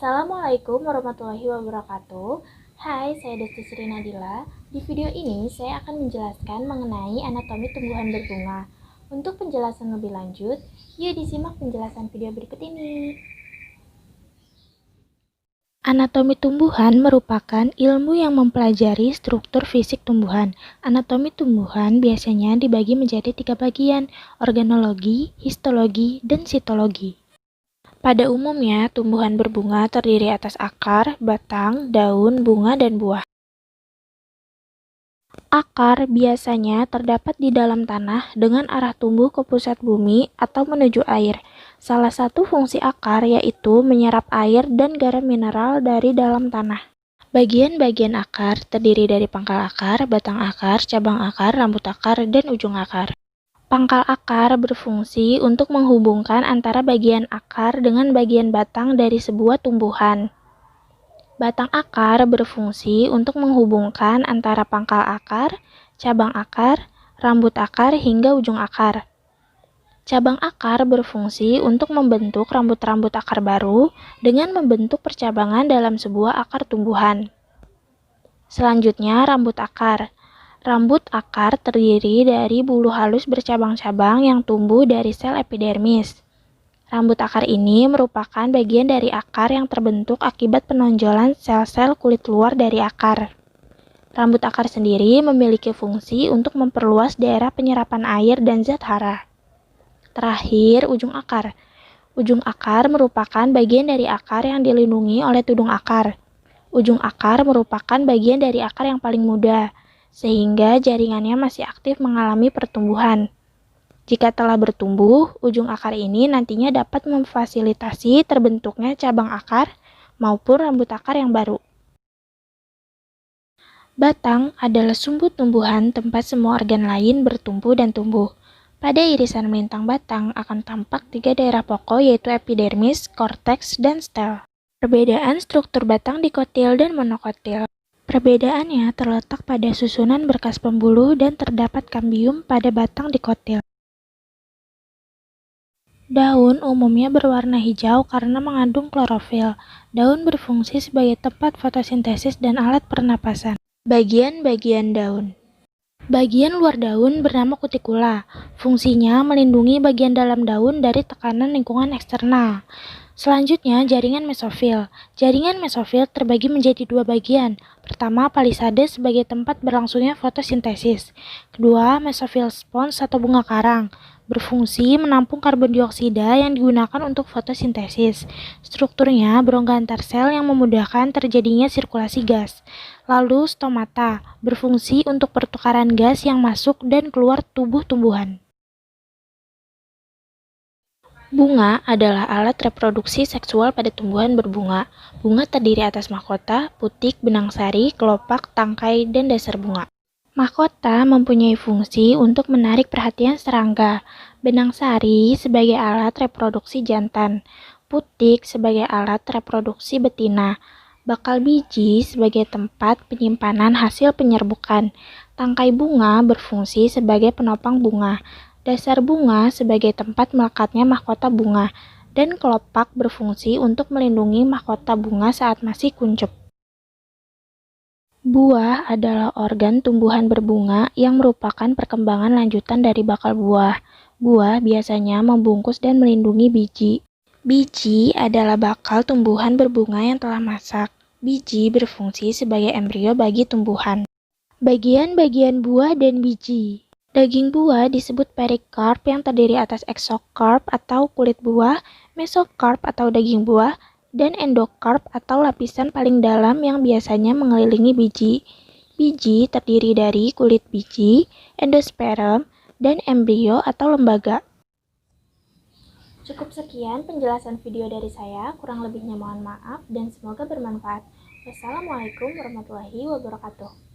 Assalamualaikum warahmatullahi wabarakatuh. Hai, saya Desti Sri Nadila. Di video ini saya akan menjelaskan mengenai anatomi tumbuhan berbunga. Untuk penjelasan lebih lanjut, yuk disimak penjelasan video berikut ini. Anatomi tumbuhan merupakan ilmu yang mempelajari struktur fisik tumbuhan. Anatomi tumbuhan biasanya dibagi menjadi 3 bagian: organologi, histologi, dan sitologi. Pada umumnya, tumbuhan berbunga terdiri atas akar, batang, daun, bunga, dan buah. Akar biasanya terdapat di dalam tanah dengan arah tumbuh ke pusat bumi atau menuju air. Salah satu fungsi akar yaitu menyerap air dan garam mineral dari dalam tanah. Bagian-bagian akar terdiri dari pangkal akar, batang akar, cabang akar, rambut akar, dan ujung akar. Pangkal akar berfungsi untuk menghubungkan antara bagian akar dengan bagian batang dari sebuah tumbuhan. Batang akar berfungsi untuk menghubungkan antara pangkal akar, cabang akar, rambut akar, hingga ujung akar. Cabang akar berfungsi untuk membentuk rambut-rambut akar baru dengan membentuk percabangan dalam sebuah akar tumbuhan. Selanjutnya, rambut akar. Rambut akar terdiri dari bulu halus bercabang-cabang yang tumbuh dari sel epidermis. Rambut akar ini merupakan bagian dari akar yang terbentuk akibat penonjolan sel-sel kulit luar dari akar. Rambut akar sendiri memiliki fungsi untuk memperluas daerah penyerapan air dan zat hara. Terakhir, ujung akar. Ujung akar merupakan bagian dari akar yang dilindungi oleh tudung akar. Ujung akar merupakan bagian dari akar yang paling muda, sehingga jaringannya masih aktif mengalami pertumbuhan. Jika telah bertumbuh, ujung akar ini nantinya dapat memfasilitasi terbentuknya cabang akar maupun rambut akar yang baru. Batang adalah sumbu tumbuhan tempat semua organ lain bertumbuh dan tumbuh. Pada irisan melintang batang akan tampak 3 daerah pokok yaitu epidermis, korteks, dan stel. Perbedaan struktur batang dikotil dan monokotil. Perbedaannya terletak pada susunan berkas pembuluh dan terdapat kambium pada batang dikotil. Daun umumnya berwarna hijau karena mengandung klorofil. Daun berfungsi sebagai tempat fotosintesis dan alat pernapasan. Bagian-bagian daun. Bagian luar daun bernama kutikula. Fungsinya melindungi bagian dalam daun dari tekanan lingkungan eksternal. Selanjutnya, jaringan mesofil. Jaringan mesofil terbagi menjadi 2 bagian. Pertama, palisade sebagai tempat berlangsungnya fotosintesis. Kedua, mesofil spons atau bunga karang. Berfungsi menampung karbon dioksida yang digunakan untuk fotosintesis. Strukturnya berongga antar sel yang memudahkan terjadinya sirkulasi gas. Lalu, stomata berfungsi untuk pertukaran gas yang masuk dan keluar tubuh tumbuhan. Bunga adalah alat reproduksi seksual pada tumbuhan berbunga. Bunga terdiri atas mahkota, putik, benang sari, kelopak, tangkai, dan dasar bunga. Mahkota mempunyai fungsi untuk menarik perhatian serangga. Benang sari sebagai alat reproduksi jantan. Putik sebagai alat reproduksi betina. Bakal biji sebagai tempat penyimpanan hasil penyerbukan. Tangkai bunga berfungsi sebagai penopang bunga. Dasar bunga sebagai tempat melekatnya mahkota bunga, dan kelopak berfungsi untuk melindungi mahkota bunga saat masih kuncup. Buah adalah organ tumbuhan berbunga yang merupakan perkembangan lanjutan dari bakal buah. Buah biasanya membungkus dan melindungi biji. Biji adalah bakal tumbuhan berbunga yang telah masak. Biji berfungsi sebagai embrio bagi tumbuhan. Bagian-bagian buah dan biji. Daging buah disebut perikarp yang terdiri atas eksokarp atau kulit buah, mesokarp atau daging buah, dan endokarp atau lapisan paling dalam yang biasanya mengelilingi biji. Biji terdiri dari kulit biji, endosperm, dan embrio atau lembaga. Cukup sekian penjelasan video dari saya, kurang lebihnya mohon maaf dan semoga bermanfaat. Wassalamualaikum warahmatullahi wabarakatuh.